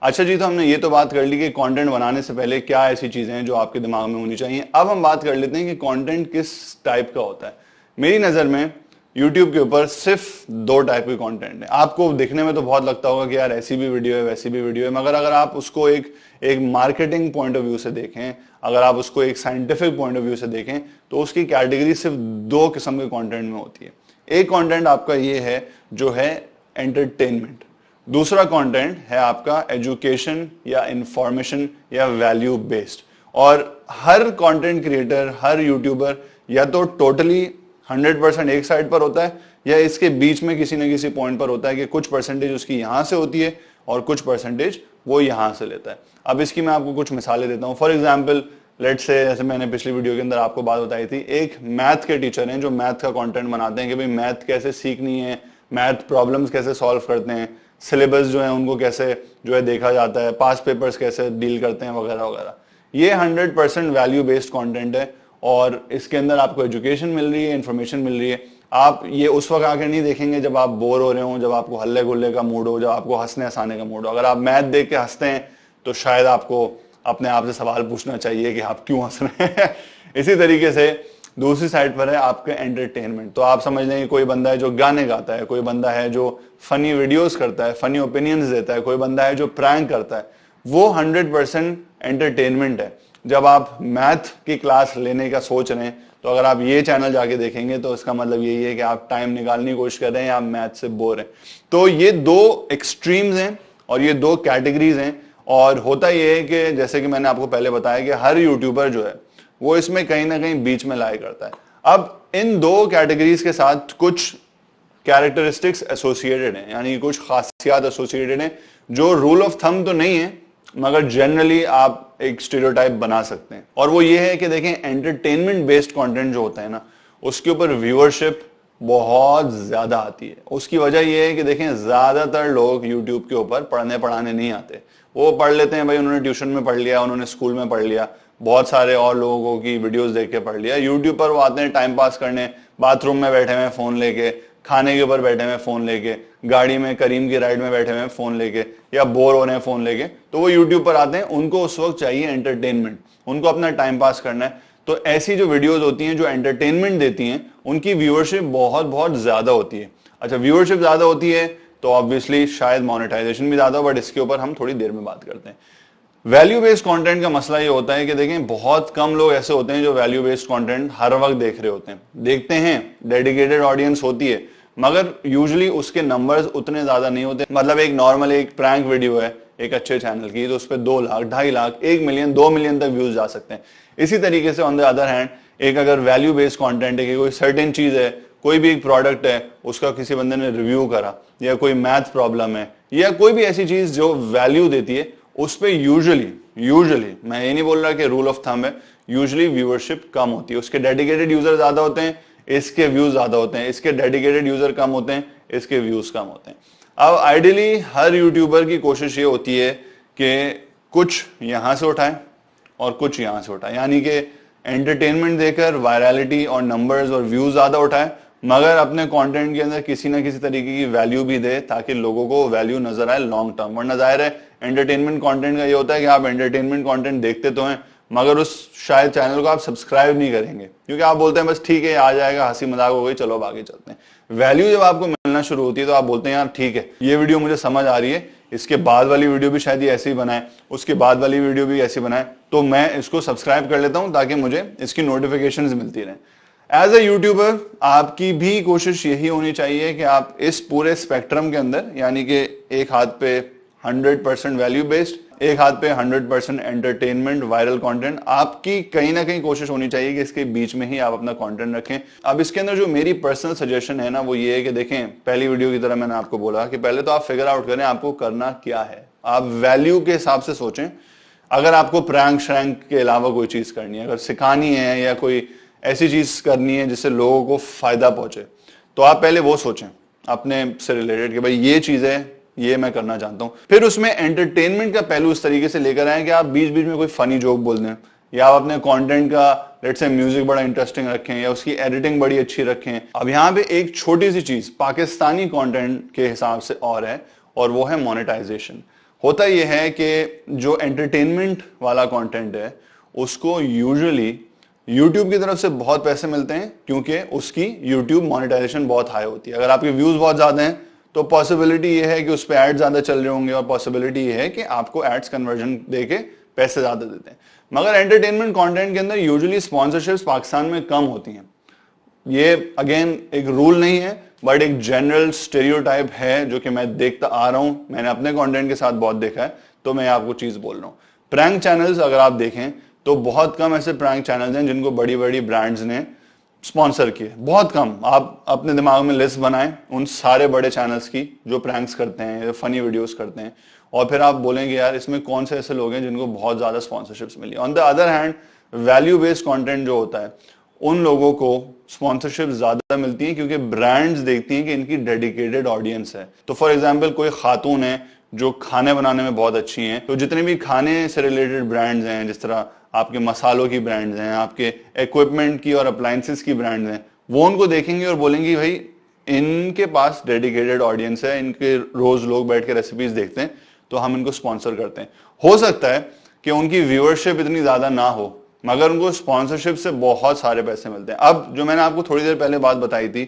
अच्छा जी, तो हमने ये तो बात कर ली कि कंटेंट बनाने से पहले क्या ऐसी चीजें हैं जो आपके दिमाग में होनी चाहिए। अब हम बात कर लेते हैं कि कंटेंट किस टाइप का होता है। मेरी नजर में YouTube के ऊपर सिर्फ दो टाइप के कंटेंट है। आपको दिखने में तो बहुत लगता होगा कि यार ऐसी भी वीडियो है वैसी भी वीडियो है, मगर अगर आप उसको एक मार्केटिंग पॉइंट ऑफ व्यू से देखें, अगर आप उसको एक साइंटिफिक पॉइंट ऑफ व्यू से देखें, तो उसकी कैटेगरी सिर्फ दो किस्म के कंटेंट में होती है। एक कंटेंट आपका ये है जो है एंटरटेनमेंट, दूसरा कंटेंट है आपका एजुकेशन या इंफॉर्मेशन या वैल्यू बेस्ड। और हर कंटेंट क्रिएटर, हर यूट्यूबर या तो टोटली 100% एक साइड पर होता है या इसके बीच में किसी न किसी पॉइंट पर होता है कि कुछ परसेंटेज उसकी यहां से होती है और कुछ परसेंटेज वो यहां से लेता है। अब इसकी मैं आपको कुछ मिसालें देता हूं। फॉर एग्जाम्पल, लेट से, जैसे मैंने पिछली वीडियो के अंदर आपको बात बताई थी, एक मैथ के टीचर हैं जो मैथ का कंटेंट बनाते हैं कि भाई मैथ कैसे सीखनी है, मैथ प्रॉब्लम्स कैसे सॉल्व करते हैं, सिलेबस जो है उनको कैसे जो है देखा जाता है, पास पेपर्स कैसे डील करते हैं, वगैरह वगैरह। ये 100% वैल्यू बेस्ड कंटेंट है और इसके अंदर आपको एजुकेशन मिल रही है, इंफॉर्मेशन मिल रही है। आप ये उस वक्त आकर नहीं देखेंगे जब आप बोर हो रहे हो, जब आपको हल्ले गुल्ले का मूड हो, जब आपको हंसने हंसाने का मूड हो। अगर आप मैथ देख के हंसते हैं तो शायद आपको अपने आप से सवाल पूछना चाहिए कि आप क्यों हंस रहे हैं। इसी तरीके से दूसरी साइड पर है आपका एंटरटेनमेंट। तो आप समझ लें कि कोई बंदा है जो गाने गाता है, कोई बंदा है जो फनी वीडियोस करता है, फनी ओपिनियंस देता है, कोई बंदा है जो प्रैंक करता है, वो 100% एंटरटेनमेंट है। जब आप मैथ की क्लास लेने का सोच रहे हैं तो अगर आप ये चैनल जाके देखेंगे तो इसका मतलब यही है कि आप टाइम निकालने की कोशिश कर रहे हैं या आप मैथ से बोर हैं। तो ये दो एक्सट्रीम्स हैं और ये दो कैटेगरीज हैं। और होता यह है कि जैसे कि मैंने आपको पहले बताया कि हर यूट्यूबर जो है वो इसमें कहीं ना कहीं बीच में लाई करता है। अब इन दो कैटेगरीज के साथ कुछ कैरेक्टरिस्टिक्स एसोसिएटेड हैं, यानी कुछ खासियत एसोसिएटेड हैं जो रूल ऑफ थंब तो नहीं है, मगर जनरली आप एक स्टीरियोटाइप बना सकते हैं। और वो ये है कि देखें, एंटरटेनमेंट बेस्ड कंटेंट जो होता है ना, उसके ऊपर व्यूअरशिप बहुत ज्यादा आती है। उसकी वजह यह है कि देखें, ज्यादातर लोग यूट्यूब के ऊपर पढ़ने पढ़ाने नहीं आते। वो पढ़ लेते हैं भाई, उन्होंने ट्यूशन में पढ़ लिया, उन्होंने स्कूल में पढ़ लिया, बहुत सारे और लोगों की वीडियोस देख के पढ़ लिया। यूट्यूब पर वो आते हैं टाइम पास करने, बाथरूम में बैठे हुए फोन लेके, खाने के ऊपर बैठे हुए फोन लेके, गाड़ी में करीम की राइड में बैठे हुए फोन लेके, या बोर हो रहे हैं फोन लेके, तो वो यूट्यूब पर आते हैं। उनको उस वक्त चाहिए एंटरटेनमेंट, उनको अपना टाइम पास करना है। तो ऐसी जो वीडियोस होती हैं जो एंटरटेनमेंट देती हैं, उनकी व्यूअरशिप बहुत बहुत ज्यादा होती है। अच्छा, व्यूअरशिप ज्यादा होती है तो ऑब्वियसली शायद मोनेटाइजेशन भी ज्यादा हो, बट इसके ऊपर हम थोड़ी देर में बात करते हैं। वैल्यू बेस्ड कंटेंट का मसला ये होता है कि देखें, बहुत कम लोग ऐसे होते हैं जो वैल्यू बेस्ड कंटेंट हर वक्त देख रहे होते हैं। देखते हैं, डेडिकेटेड ऑडियंस होती है, मगर यूजुअली उसके नंबर्स उतने ज्यादा नहीं होते। मतलब एक नॉर्मल एक प्रैंक वीडियो है एक अच्छे चैनल की, तो उस पर 2 लाख, 2.5 लाख, 1 मिलियन, 2 मिलियन तक व्यूज जा सकते हैं। इसी तरीके से ऑन द अदर हैंड, एक अगर वैल्यू बेस्ड कंटेंट है कि कोई सर्टेन चीज है, कोई भी एक प्रोडक्ट है, उसका किसी बंदे ने रिव्यू करा, या कोई मैथ प्रॉब्लम है, या कोई भी ऐसी चीज जो वैल्यू देती है, उस पर यूजुअली मैं ये नहीं बोल रहा कि रूल ऑफ थंब है, यूजुअली व्यूअरशिप कम होती है। उसके डेडिकेटेड यूजर ज्यादा होते हैं, इसके व्यूज ज्यादा होते हैं। इसके डेडिकेटेड यूजर कम होते हैं, इसके व्यूज कम होते हैं। अब आइडियली हर यूट्यूबर की कोशिश ये होती है कि कुछ यहां से उठाए और कुछ यहां से उठाए, यानी कि एंटरटेनमेंट देकर वायरलिटी और नंबर्स और व्यूज ज्यादा उठाए, मगर अपने कंटेंट के अंदर किसी ना किसी तरीके की वैल्यू भी दे ताकि लोगों को वैल्यू नजर आए लॉन्ग टर्म। वरना जाहिर है एंटरटेनमेंट कंटेंट का ये होता है कि आप एंटरटेनमेंट कंटेंट देखते तो हैं, मगर उस शायद चैनल को आप सब्सक्राइब नहीं करेंगे, क्योंकि आप बोलते हैं बस ठीक है आ जाएगा, हंसी मजाक हो गई, चलो अब आगे चलते हैं। वैल्यू जब आपको मिलना शुरू होती है तो आप बोलते हैं यार ठीक है, ये वीडियो मुझे समझ आ रही है, इसके बाद वाली वीडियो भी शायद ये ऐसे ही बनाए, उसके बाद वाली वीडियो भी ऐसी बनाए, तो मैं इसको सब्सक्राइब कर लेता हूं ताकि मुझे इसकी नोटिफिकेशंस मिलती रहें। एज ए यूट्यूबर आपकी भी कोशिश यही होनी चाहिए कि आप इस पूरे स्पेक्ट्रम के अंदर, यानी कि एक हाथ पे 100% वैल्यू बेस्ड, एक हाथ पे 100% एंटरटेनमेंट वायरल कंटेंट, आपकी कहीं ना कहीं कोशिश होनी चाहिए कि इसके बीच में ही आप अपना कंटेंट रखें। अब इसके अंदर जो मेरी पर्सनल सजेशन है ना, वो ये है कि देखें, पहली वीडियो की तरह मैंने आपको बोला कि पहले तो आप फिगर आउट करें आपको करना क्या है। आप वैल्यू के हिसाब से सोचें। अगर आपको प्रैंक श्रैंक के अलावा कोई चीज करनी है, अगर सिखानी है या कोई ऐसी चीज करनी है जिससे लोगों को फायदा पहुंचे, तो आप पहले वो सोचें अपने से रिलेटेड कि भाई ये चीज है, ये मैं करना चाहता हूं। फिर उसमें एंटरटेनमेंट का पहलू इस तरीके से लेकर आए कि आप बीच बीच में कोई फनी जोक बोल दें, या आप अपने कंटेंट का लेट्स से म्यूजिक बड़ा इंटरेस्टिंग रखें, या उसकी एडिटिंग बड़ी अच्छी रखें। अब यहाँ पे एक छोटी सी चीज पाकिस्तानी कंटेंट के हिसाब से और है, और वो है मोनेटाइजेशन। होता यह है कि जो एंटरटेनमेंट वाला कंटेंट है उसको यूजुअली YouTube की तरफ से बहुत पैसे मिलते हैं, क्योंकि उसकी YouTube मोनेटाइजेशन बहुत हाई होती है। अगर आपके व्यूज बहुत ज्यादा हैं तो पॉसिबिलिटी ये है कि उस पर एड ज्यादा चल रहे होंगे, और पॉसिबिलिटी ये है कि आपको एड्स कन्वर्जन देके पैसे ज्यादा देते हैं। मगर एंटरटेनमेंट कंटेंट के अंदर यूजुअली स्पॉन्सरशिप्स पाकिस्तान में कम होती हैं। ये अगेन एक रूल नहीं है, बट एक जनरल स्टेरियोटाइप है जो कि मैं देखता आ रहा हूं, मैंने अपने कंटेंट के साथ बहुत देखा है, तो मैं आपको चीज बोल रहा हूं। प्रैंक चैनल्स अगर आप देखें तो बहुत कम ऐसे प्रैंक चैनल्स हैं जिनको बड़ी बड़ी ब्रांड्स ने स्पॉन्सर किए, बहुत कम। आप अपने दिमाग में लिस्ट बनाएं उन सारे बड़े चैनल्स की जो प्रैंक्स करते हैं, फनी वीडियोस करते हैं, और फिर आप बोलेंगे यार इसमें कौन से ऐसे लोग हैं जिनको बहुत ज्यादा स्पॉन्सरशिप्स मिली। On the other hand value based content जो होता है उन लोगों को स्पॉन्सरशिप ज्यादा मिलती है, क्योंकि ब्रांड्स देखती हैं कि इनकी डेडिकेटेड ऑडियंस है। तो फॉर एग्जांपल कोई खातून है जो खाने बनाने में बहुत अच्छी हैं, तो जितने भी खाने से रिलेटेड ब्रांड्स हैं, जिस तरह आपके मसालों की ब्रांड्स हैं, आपके इक्विपमेंट की और अप्लायंसेस की ब्रांड्स हैं, वो उनको देखेंगे और बोलेंगे भाई इनके पास डेडिकेटेड ऑडियंस है, इनके रोज लोग बैठ के रेसिपीज देखते हैं, तो हम इनको स्पॉन्सर करते हैं। हो सकता है कि उनकी व्यूअरशिप इतनी ज्यादा ना हो, मगर उनको स्पॉन्सरशिप से बहुत सारे पैसे मिलते हैं। अब जो मैंने आपको थोड़ी देर पहले बात बताई थी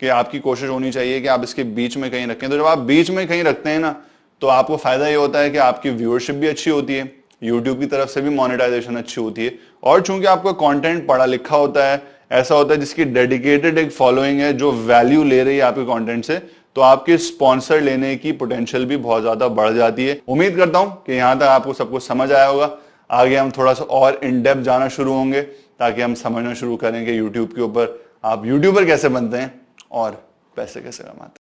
कि आपकी कोशिश होनी चाहिए कि आप इसके बीच में कहीं रखें, तो जब आप बीच में कहीं रखते हैं ना, तो आपको फायदा ये होता है कि आपकी व्यूअरशिप भी अच्छी होती है, यूट्यूब की तरफ से भी मोनेटाइजेशन अच्छी होती है, और चूंकि आपका कंटेंट पढ़ा लिखा होता है, ऐसा होता है जिसकी डेडिकेटेड एक फॉलोइंग है जो वैल्यू ले रही है आपके कंटेंट से, तो आपके स्पॉन्सर लेने की पोटेंशियल भी बहुत ज्यादा बढ़ जाती है। उम्मीद करता हूं कि यहां तक आपको सब कुछ समझ आया होगा। आगे हम थोड़ा सा और इन डेप्थ जाना शुरू होंगे, ताकि हम समझना शुरू करें कि यूट्यूब के ऊपर आप यूट्यूबर कैसे बनते हैं और पैसे कैसे कमाते हैं।